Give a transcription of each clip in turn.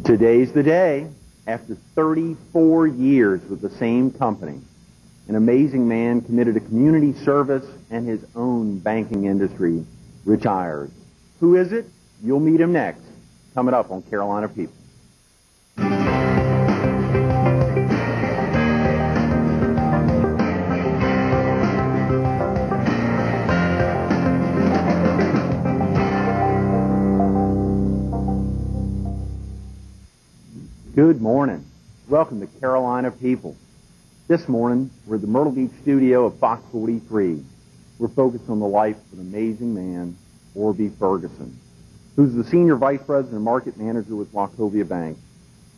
Today's the day. After 34 years with the same company, an amazing man committed to community service and his own banking industry retires. Who is it? You'll meet him next. Coming up on Carolina People. Good morning. Welcome to Carolina People. This morning, we're at the Myrtle Beach studio of Fox 43. We're focused on the life of an amazing man, Orby Ferguson, who's the Senior Vice President and Market Manager with Wachovia Bank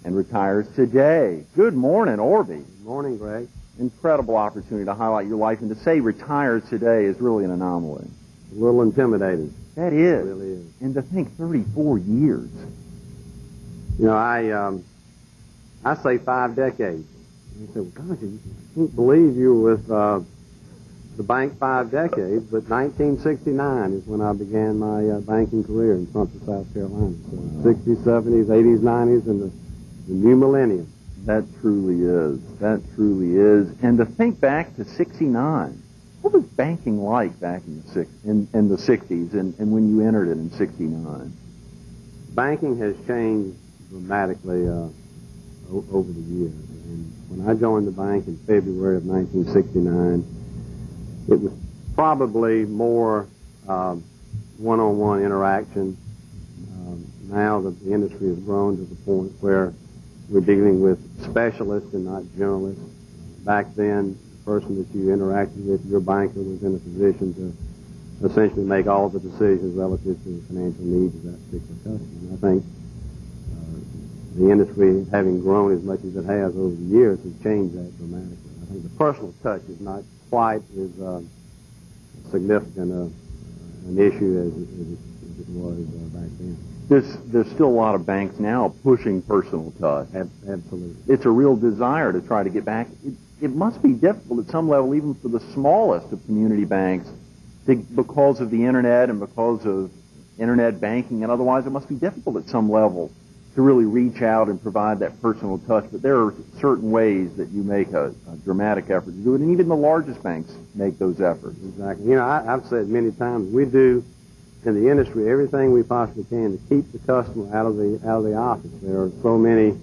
and retires today. Good morning, Orby. Good morning, Greg. Incredible opportunity to highlight your life, and to say retires today is really an anomaly. A little intimidating. That is. It really is. And to think 34 years. You know, I say 5 decades. And you say, well, gosh, I can't believe you were with the bank 5 decades, but 1969 is when I began my banking career in Sumter, South Carolina. So 60s, 70s, 80s, 90s, and the new millennium. That truly is. That truly is. And to think back to 69, what was banking like back in the 60s and when you entered it in 69? Banking has changed dramatically over the years. And when I joined the bank in February of 1969, it was probably more one-on-one interaction. Now that the industry has grown to the point where we're dealing with specialists and not generalists. Back then, the person that you interacted with, your banker, was in a position to essentially make all the decisions relative to the financial needs of that particular customer. And I think the industry, having grown as much as it has over the years, has changed that dramatically. I think the personal touch is not quite as significant an issue as it was back then. There's still a lot of banks now pushing personal touch. Absolutely. It's a real desire to try to get back. It must be difficult at some level, even for the smallest of community banks, because of the Internet and because of Internet banking and otherwise, it must be difficult at some level to really reach out and provide that personal touch. But there are certain ways that you make a dramatic effort to do it, and even the largest banks make those efforts. Exactly. You know, I've said many times, we do in the industry everything we possibly can to keep the customer out of the office. There are so many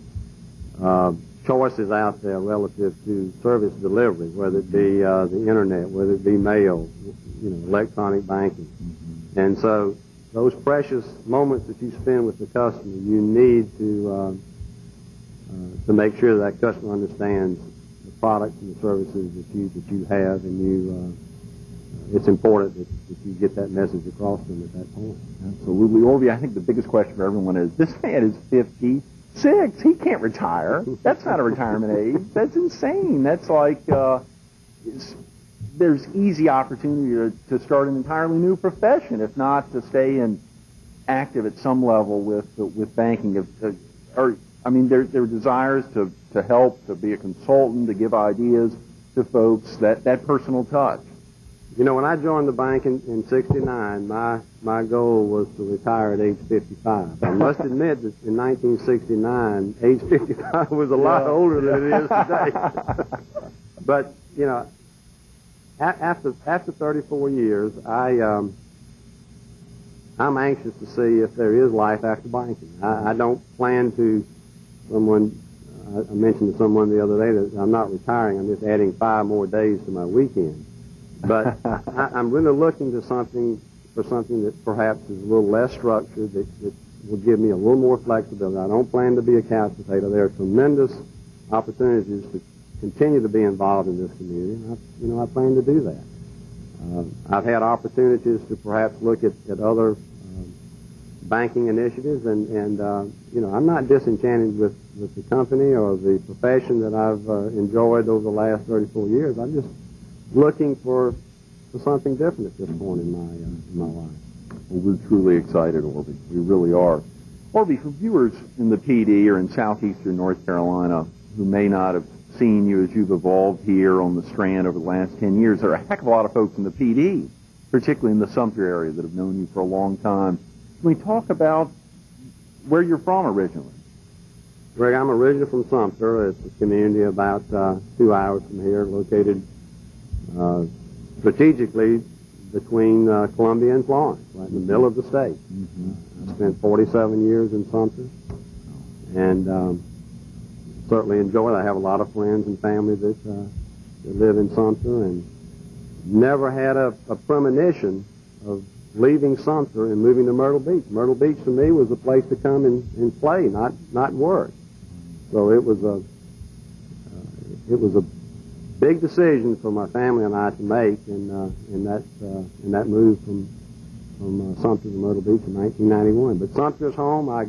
choices out there relative to service delivery, whether it be the Internet, whether it be mail, electronic banking. Mm-hmm. And so those precious moments that you spend with the customer, you need to make sure that customer understands the products and the services that you have, and it's important that you get that message across to them at that point. Absolutely. Orby, I think the biggest question for everyone is, this man is 56. He can't retire. That's not a retirement age. That's insane. That's like there's easy opportunity to start an entirely new profession, if not to stay active at some level with banking. There are desires to help, to be a consultant, to give ideas to folks, that personal touch. You know, when I joined the bank in 69, my goal was to retire at age 55. I must admit that in 1969, age 55 was a lot older than it is today. But, you know, after 34 years, I'm anxious to see if there is life after banking. I don't plan to. I mentioned to someone the other day that I'm not retiring. I'm just adding 5 more days to my weekend. But I'm really looking to something that perhaps is a little less structured, that will give me a little more flexibility. I don't plan to be a couch potato. There are tremendous opportunities to continue to be involved in this community, and I plan to do that. I've had opportunities to perhaps look at other banking initiatives, and I'm not disenchanted with the company or the profession that I've enjoyed over the last 34 years. I'm just looking for something different at this point in my life. Well, we're truly excited, Orby. We really are. Orby, for viewers in the PD or in southeastern North Carolina who may not have seen you as you've evolved here on the Strand over the last 10 years, there are a heck of a lot of folks in the PD, particularly in the Sumter area, that have known you for a long time. Can we talk about where you're from originally? Greg, I'm originally from Sumter. It's a community about 2 hours from here, located strategically between Columbia and Florence, right in the middle of the state. I spent 47 years in Sumter, and certainly enjoy it. I have a lot of friends and family that live in Sumter, and never had a premonition of leaving Sumter and moving to Myrtle Beach. Myrtle Beach to me was a place to come and play, not work. So it was a big decision for my family and I to make in that move from Sumter to Myrtle Beach in 1991. But Sumter's home. I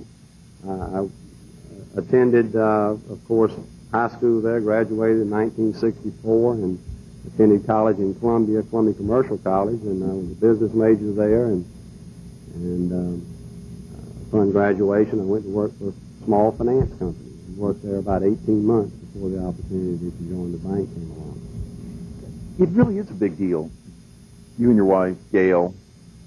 attended, of course, high school there, graduated in 1964, and attended college in Columbia Commercial College, and I was a business major there. And upon graduation, I went to work for a small finance company and worked there about 18 months before the opportunity to join the bank came along. It really is a big deal. You and your wife, Gail,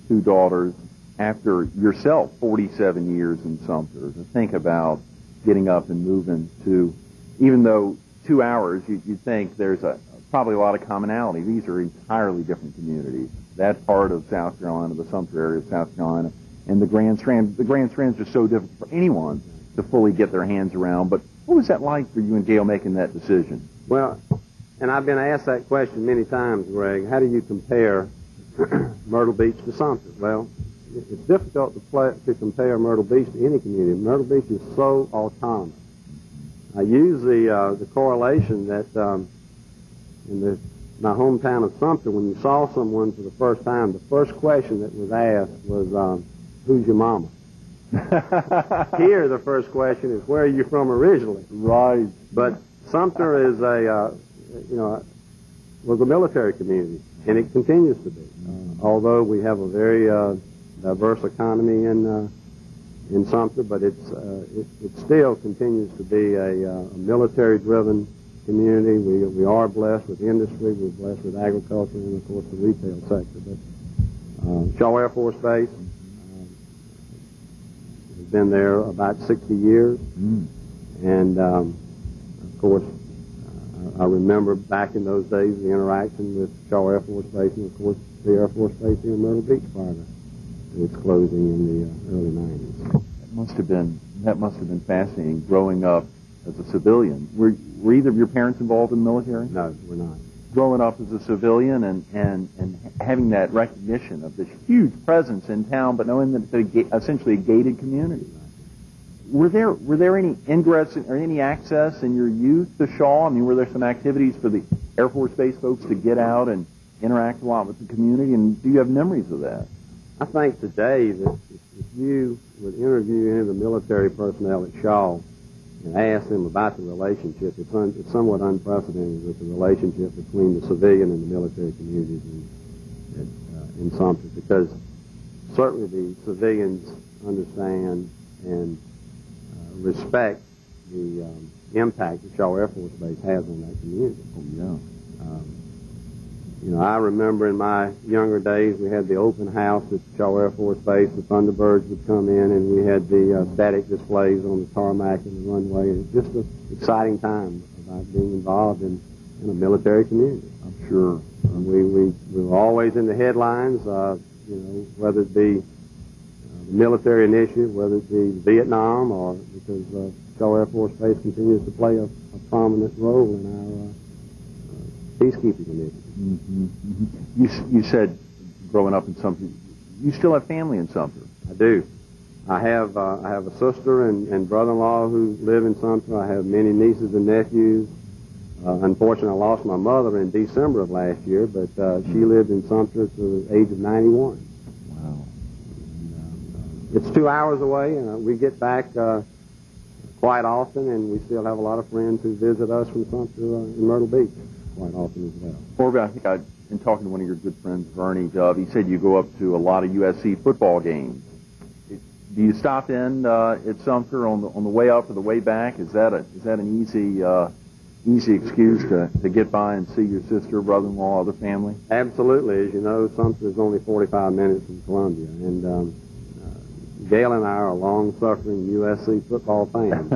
2 daughters, after yourself 47 years in Sumter, to think about getting up and moving to, even though 2 hours, you'd think there's probably a lot of commonality. These are entirely different communities. That part of South Carolina, the Sumter area of South Carolina, and the Grand Strand. The Grand Strand's just so difficult for anyone to fully get their hands around. But what was that like for you and Gail making that decision? Well, and I've been asked that question many times, Greg. How do you compare Myrtle Beach to Sumter? Well, it's difficult to compare Myrtle Beach to any community. Myrtle Beach is so autonomous. I use the correlation that in my hometown of Sumter, when you saw someone for the first time, the first question that was asked was, who's your mama? Here, the first question is, where are you from originally? Right. But Sumter is was a military community, and it continues to be. Although we have a very diverse economy in Sumter, but it still continues to be a military-driven community. We are blessed with industry, we're blessed with agriculture, and of course the retail sector. But Shaw Air Force Base has been there about 60 years, and of course I remember back in those days the interaction with Shaw Air Force Base and of course the Air Force Base here in Myrtle Beach prior to its closing in the early 90s. That must have been fascinating growing up as a civilian. Were either of your parents involved in the military? No, we're not. Growing up as a civilian and having that recognition of this huge presence in town, but knowing that it's essentially a gated community. Were there any ingress or any access in your youth to Shaw? I mean, were there some activities for the Air Force Base folks to get out and interact a lot with the community? And do you have memories of that? I think today that if you would interview any of the military personnel at Shaw and ask them about the relationship, it's somewhat unprecedented with the relationship between the civilian and the military communities in Sumter, because certainly the civilians understand and respect the impact that Shaw Air Force Base has on that community. Oh, yeah. I remember in my younger days we had the open house at Shaw Air Force Base. The Thunderbirds would come in, and we had the static displays on the tarmac and the runway. It was just an exciting time about being involved in a military community. I'm sure. We were always in the headlines, whether it be the military initiative, whether it be Vietnam, or because Shaw Air Force Base continues to play a prominent role in our peacekeeping initiative. Mm-hmm. Mm-hmm. You said growing up in Sumter, you still have family in Sumter. I do. I have a sister and brother-in-law who live in Sumter. I have many nieces and nephews. Unfortunately, I lost my mother in December of last year, but she lived in Sumter to the age of 91. Wow. It's 2 hours away, and we get back quite often, and we still have a lot of friends who visit us from Sumter in Myrtle Beach quite often as well. Orby, I think I've been talking to one of your good friends, Bernie Dove. He said you go up to a lot of USC football games. Do you stop in at Sumter on the way up or the way back? Is that an easy excuse to get by and see your sister, brother-in-law, other family? Absolutely. As you know, Sumter is only 45 minutes from Columbia, and Gail and I are long-suffering USC football fans.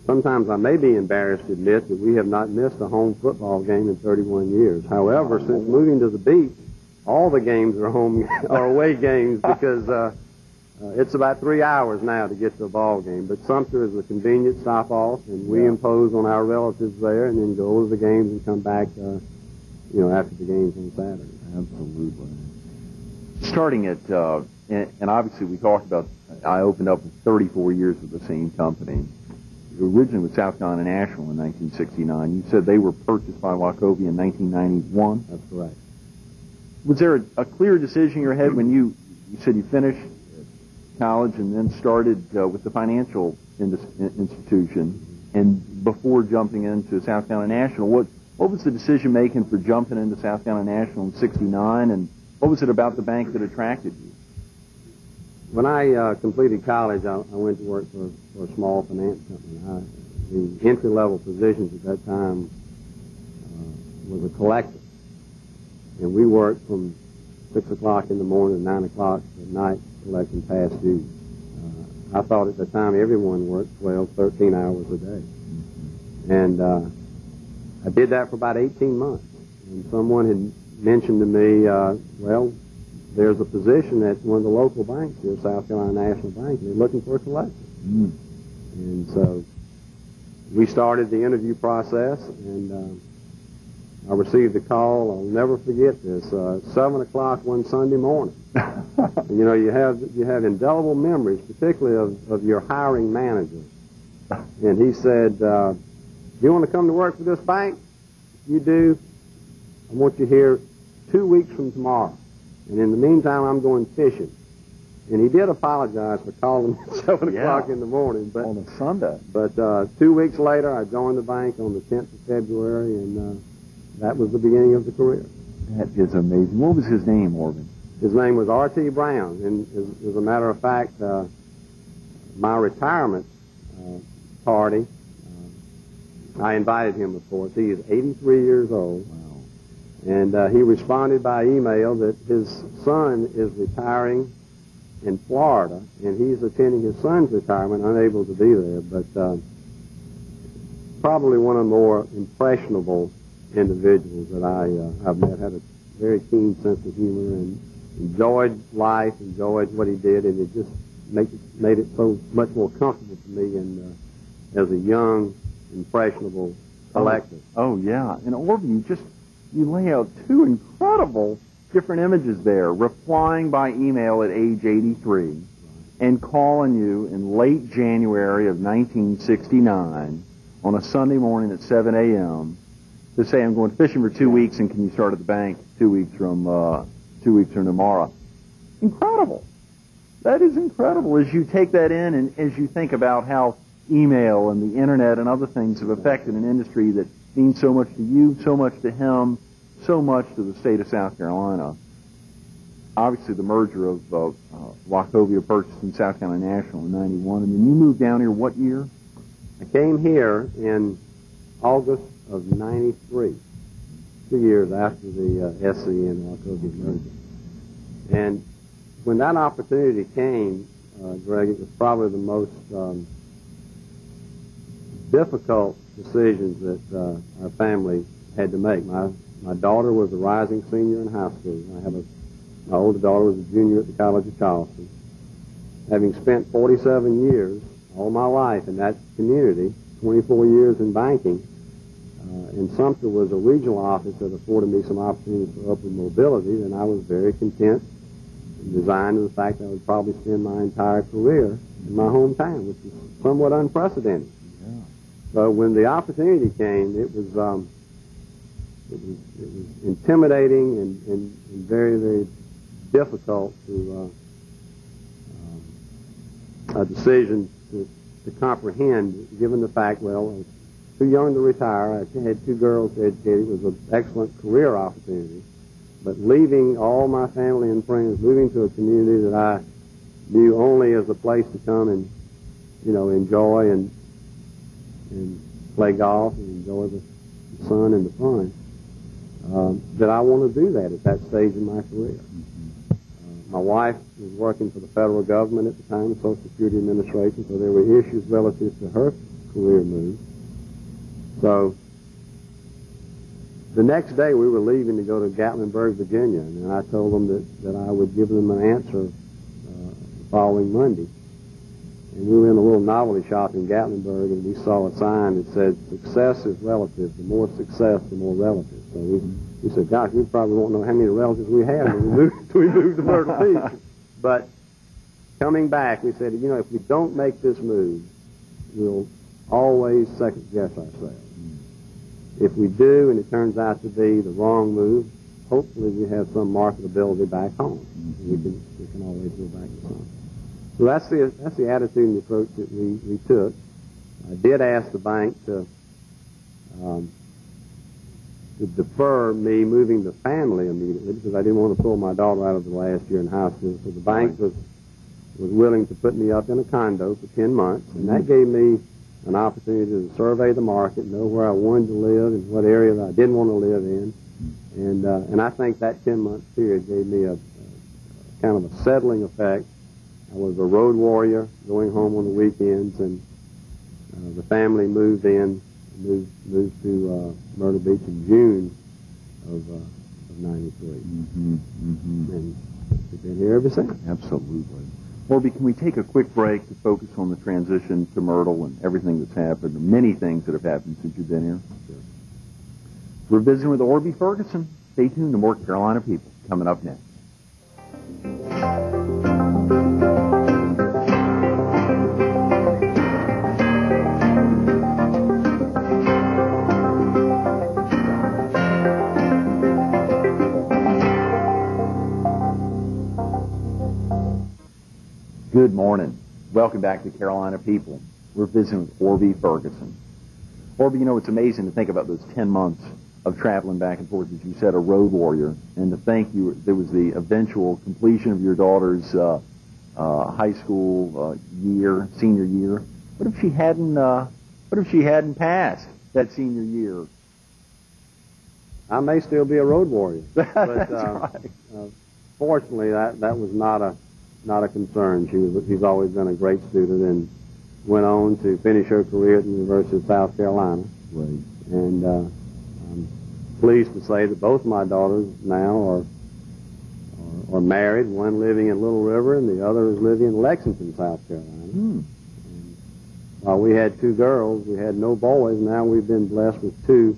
sometimes I may be embarrassed to admit that we have not missed a home football game in 31 years. However, since moving to the beach, all the games are home or away games because it's about 3 hours now to get to a ball game. But Sumter is a convenient stop off, and we impose on our relatives there, and then go to the games and come back, after the games on Saturday. Absolutely. Starting at, and obviously we talked about, I opened up with 34 years with the same company. Originally with South Carolina National in 1969. You said they were purchased by Wachovia in 1991? That's correct. Was there a clear decision in your head when you said you finished college and then started with the financial institution, and before jumping into South Carolina National, what was the decision making for jumping into South Carolina National in '69, and what was it about the bank that attracted you? When I completed college, I went to work for a small finance company. The entry-level positions at that time was a collector, and we worked from 6 o'clock in the morning to 9 o'clock at night collecting past dues. I thought at the time everyone worked 12, 13 hours a day. And I did that for about 18 months. And someone had mentioned to me, well, there's a position at one of the local banks here, South Carolina National Bank, and they're looking for a collector. And so we started the interview process, and I received a call. I'll never forget this. 7 o'clock one Sunday morning. And, you have indelible memories, particularly of your hiring manager. And he said, "Do you want to come to work for this bank? If you do, I want you here 2 weeks from tomorrow. And in the meantime, I'm going fishing." And he did apologize for calling at 7 o'clock in the morning. But, on a Sunday. But 2 weeks later, I joined the bank on the 10th of February, and that was the beginning of the career. That is amazing. What was his name, Orby? His name was R.T. Brown. And as a matter of fact, my retirement party, I invited him, of course. He is 83 years old. Wow. And he responded by email that his son is retiring in Florida, and he's attending his son's retirement, unable to be there. But probably one of the more impressionable individuals that I've met. Had a very keen sense of humor and enjoyed life, enjoyed what he did, and it just made it so much more comfortable for me and as a young, impressionable collector. Oh yeah. And Orby, you lay out two incredible different images there, replying by email at age 83 and calling you in late January of 1969 on a Sunday morning at 7 a.m. to say, "I'm going fishing for 2 weeks, and can you start at the bank 2 weeks from tomorrow?" Incredible. That is incredible as you take that in and as you think about how email and the internet and other things have affected an industry that means so much to you, so much to him, so much to the state of South Carolina. Obviously, the merger of Wachovia purchased in South Carolina National in '91, and then you moved down here what year? I came here in August of '93, 2 years after the SCN Wachovia merger. And when that opportunity came, Greg, it was probably the most difficult decisions that our family had to make. My daughter was a rising senior in high school. My older daughter was a junior at the College of Charleston. Having spent 47 years, all my life in that community, 24 years in banking, and Sumter was a regional office that afforded me some opportunities for upward mobility, then I was very content and resigned to the fact that I would probably spend my entire career in my hometown, which is somewhat unprecedented. Yeah. So when the opportunity came, it was intimidating and very, very difficult to a decision to comprehend, given the fact, well, I was too young to retire. I had 2 girls to educate. It was an excellent career opportunity. But leaving all my family and friends, moving to a community that I knew only as a place to come and, enjoy and play golf and enjoy the sun and the fun, that I want to do that at that stage in my career. My wife was working for the federal government at the time, the Social Security Administration, so there were issues relative to her career move. So the next day we were leaving to go to Gatlinburg, Virginia, and I told them that I would give them an answer the following Monday. And we were in a little novelty shop in Gatlinburg, and we saw a sign that said, "Success is relative. The more success, the more relative." So we said, "Gosh, we probably won't know how many relatives we have when we moved to Myrtle Beach." But coming back, we said, you know, if we don't make this move, we'll always second-guess ourselves. If we do, and it turns out to be the wrong move, hopefully we have some marketability back home. We can always go back to some. So that's the attitude and the approach that we took. I did ask the bank to defer me moving the family immediately because I didn't want to pull my daughter out of the last year in high school. So the bank was willing to put me up in a condo for 10 months, and that gave me an opportunity to survey the market, know where I wanted to live and what area that I didn't want to live in. And I think that 10-month period gave me a kind of a settling effect. I was a road warrior, going home on the weekends, and the family moved to Myrtle Beach in June of '93. And we've been here ever since. Absolutely. Orby, can we take a quick break to focus on the transition to Myrtle and everything that's happened, the many things that have happened since you've been here? Sure. We're visiting with Orby Ferguson. Stay tuned to more Carolina People coming up next. Good morning. Welcome back to Carolina People. We're visiting with Orby Ferguson. Orby, you know, it's amazing to think about those 10 months of traveling back and forth, as you said, a road warrior, and to think there was the eventual completion of your daughter's high school senior year. What if she hadn't passed that senior year? I may still be a road warrior. But, That's right. Fortunately, that was not a concern. She's always been a great student and went on to finish her career at the University of South Carolina. Right. And I'm pleased to say that both my daughters now are married, one living in Little River and the other is living in Lexington, South Carolina. And while we had two girls, we had no boys. Now we've been blessed with two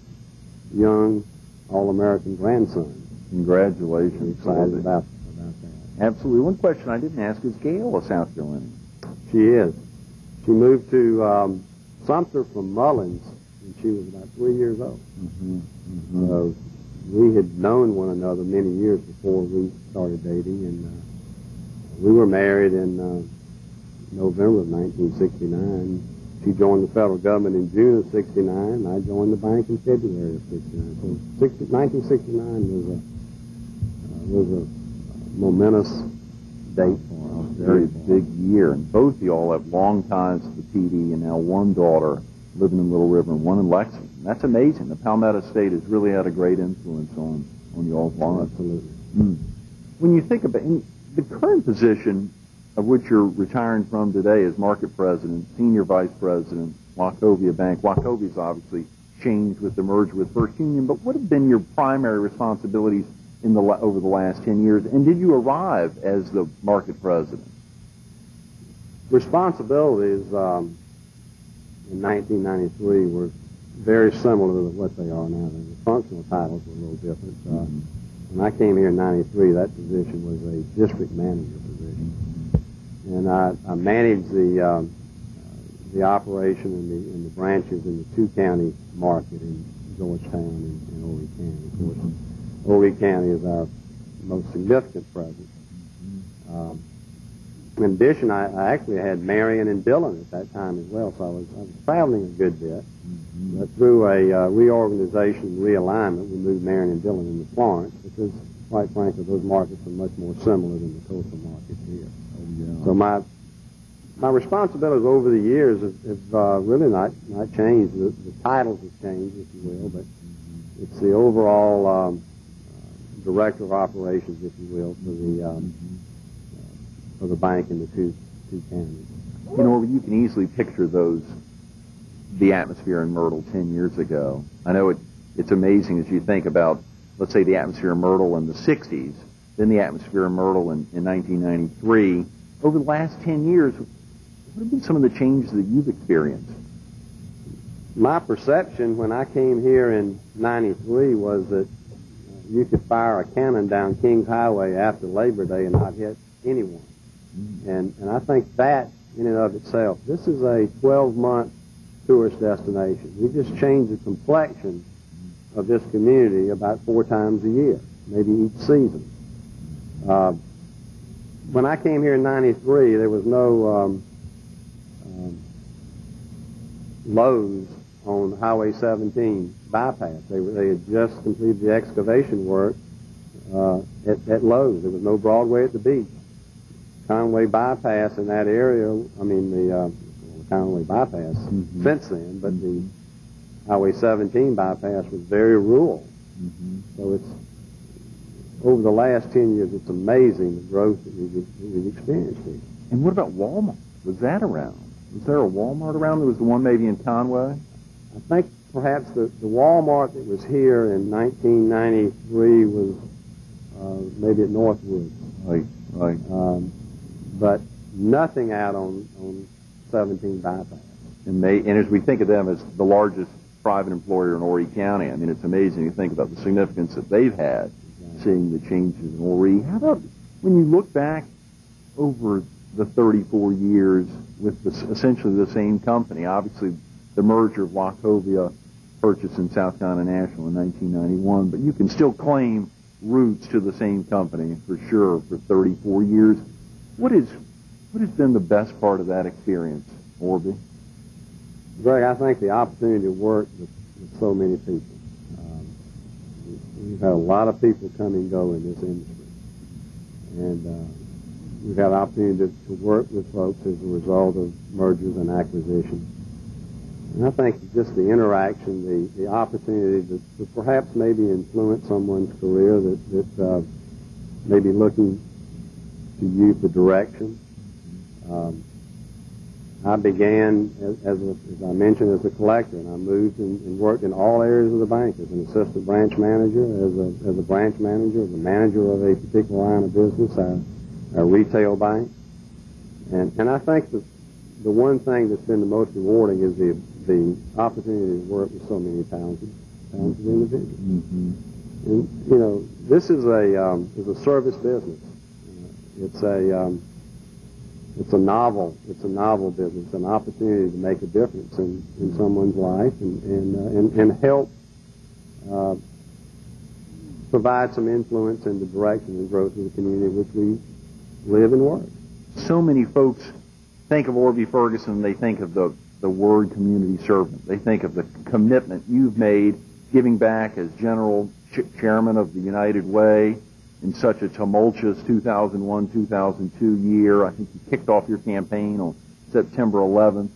young All-American grandsons. Congratulations. I'm excited about that. Absolutely. One question I didn't ask is Gail a South Carolinian? She is. She moved to Sumter from Mullins when she was about 3 years old. So we had known one another many years before we started dating, and we were married in November of 1969. She joined the federal government in June of '69, and I joined the bank in February of '69. So 1969 was a momentous date for us. Very big year. And both of y'all have long ties to the PD, and now one daughter living in Little River and one in Lexington. That's amazing. The Palmetto State has really had a great influence on y'all's lives. Absolutely. When you think about the current position of which you're retiring from today as market president, senior vice president, Wachovia Bank. Wachovia's obviously changed with the merger with First Union, but what have been your primary responsibilities over the last 10 years, and did you arrive as the market president? Responsibilities in 1993 were very similar to what they are now. The functional titles were a little different. When I came here in '93, that position was a district manager position, and I managed the operation in the branches in the two-county market in Georgetown and Orby County. Of course, Orby County is our most significant presence. In addition, I actually had Marion and Dillon at that time as well, so I was traveling a good bit. But through a reorganization and realignment, we moved Marion and Dillon into Florence because, quite frankly, those markets are much more similar than the coastal markets here. So my responsibilities over the years have really not changed. The titles have changed, if you will, but it's the overall director of operations, if you will, the bank in the two counties. You know, you can easily picture the atmosphere in Myrtle 10 years ago. I know it's amazing as you think about, let's say, the atmosphere in Myrtle in the 60s, then the atmosphere in Myrtle in 1993. Over the last 10 years, what have been some of the changes that you've experienced? My perception when I came here in 93 was that you could fire a cannon down Kings Highway after Labor Day and not hit anyone. And I think that, in and of itself, this is a 12-month tourist destination. We just changed the complexion of this community about 4 times a year, maybe each season. When I came here in 93, there was no Lowe's on Highway 17 bypass. They had just completed the excavation work at Lowe's. There was no Broadway at the beach. Conway bypass in that area, the Conway bypass since then, but the Highway 17 bypass was very rural. So it's, over the last 10 years, it's amazing the growth that we've experienced here. And what about Walmart? Was that around? Was there a Walmart around? There was the one maybe in Conway? I think perhaps the Walmart that was here in 1993 was maybe at Northwood. Right. But nothing out on 17 bypass. And as we think of them as the largest private employer in Horry County, I mean, it's amazing to think about the significance that they've had, seeing the changes in Horry. How about when you look back over the 34 years with essentially the same company? Obviously, the merger of Wachovia purchase and South Carolina National in 1991, but you can still claim roots to the same company for sure for 34 years. What has been the best part of that experience, Orby? Greg, I think the opportunity to work with so many people. We've had a lot of people come and go in this industry, and we've had an opportunity to work with folks as a result of mergers and acquisitions. And I think just the interaction, the opportunity to perhaps maybe influence someone's career that may be looking to you for direction. I began, as I mentioned, as a collector, and I moved and worked in all areas of the bank as an assistant branch manager, as a branch manager, as a manager of a particular line of business, our retail bank. And I think that the one thing that's been the most rewarding is the opportunity to work with so many talented individuals. And you know, this is a service business. It's a novel business, an opportunity to make a difference in someone's life and help provide some influence in the direction and growth of the community in which we live and work. So many folks think of Orby Ferguson, they think of the word community servant. They think of the commitment you've made giving back as general chairman of the United Way in such a tumultuous 2001-2002 year. I think you kicked off your campaign on September 11th.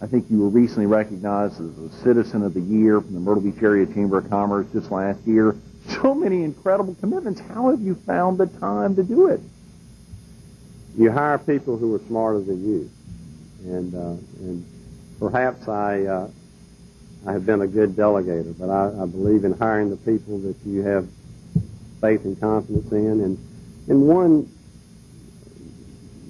I think you were recently recognized as a Citizen of the Year from the Myrtle Beach Area Chamber of Commerce just last year. So many incredible commitments. How have you found the time to do it? You hire people who are smarter than you, and perhaps I have been a good delegator, but I believe in hiring the people that you have faith and confidence in. And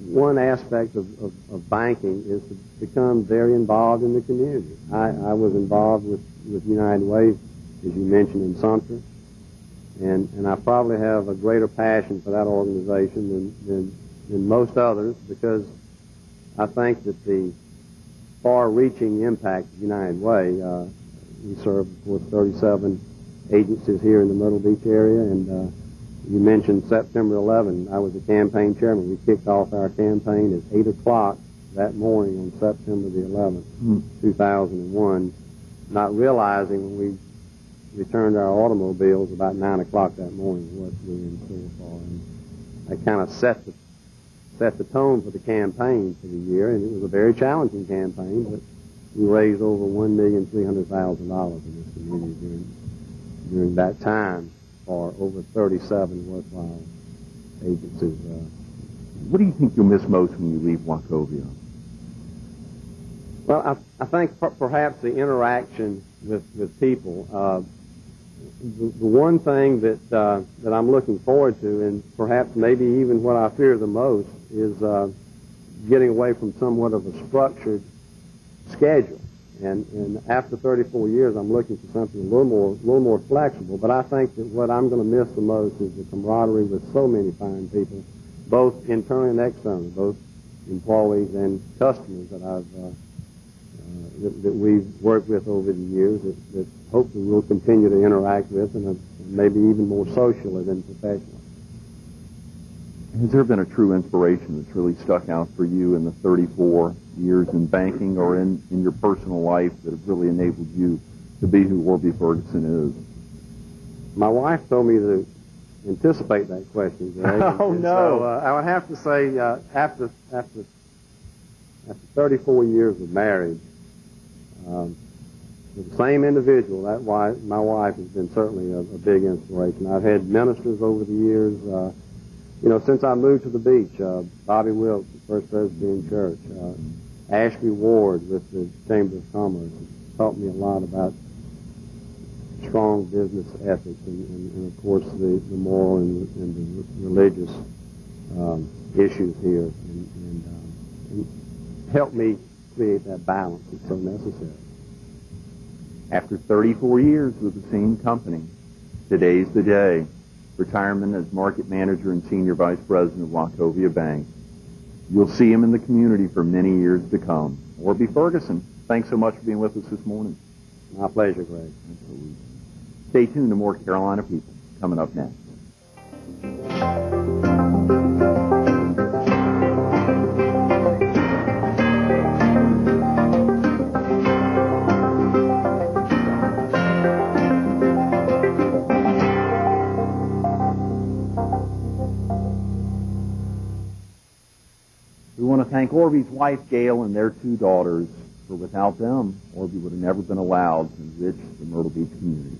one aspect of banking is to become very involved in the community. I was involved with United Way, as you mentioned, in Sumter, and I probably have a greater passion for that organization than most others, because I think that the far-reaching impact of United Way, we serve, of course, 37 agencies here in the Myrtle Beach area, and you mentioned September 11. I was the campaign chairman. We kicked off our campaign at 8 o'clock that morning on September the 11th, 2001, not realizing when we returned our automobiles about 9 o'clock that morning what we were in store for. And that kind of set the tone for the campaign for the year, and it was a very challenging campaign, but we raised over $1,300,000 in this community during that time for over 37 worthwhile agencies What do you think you'll miss most when you leave Wachovia? Well, I think perhaps the interaction with people. The one thing that I'm looking forward to, and perhaps maybe even what I fear the most, is getting away from somewhat of a structured schedule. And after 34 years, I'm looking for something a little more flexible. But I think that what I'm going to miss the most is the camaraderie with so many fine people, both internally and externally, both employees and customers that we've worked with over the years, that hopefully we'll continue to interact with, and maybe even more socially than professionally. Has there been a true inspiration that's really stuck out for you in the 34 years in banking or in your personal life that have really enabled you to be who Orby Ferguson is? My wife told me to anticipate that question, Greg. Oh, no. So I would have to say after 34 years of marriage, the same individual, my wife has been certainly a big inspiration. I've had ministers over the years. Since I moved to the beach, Bobby Wilkes, the First Presbyterian Church, Ashby Ward with the Chamber of Commerce, taught me a lot about strong business ethics and of course, the moral and the religious issues here, and helped me create that balance that's so necessary. After 34 years with the same company, today's the day. Retirement as market manager and senior vice president of Wachovia Bank. You'll see him in the community for many years to come. Orby Ferguson, thanks so much for being with us this morning. My pleasure, Greg. Absolutely. Stay tuned to more Carolina People coming up next. We want to thank Orby's wife, Gail, and their two daughters, for without them, Orby would have never been allowed to enrich the Myrtle Beach community.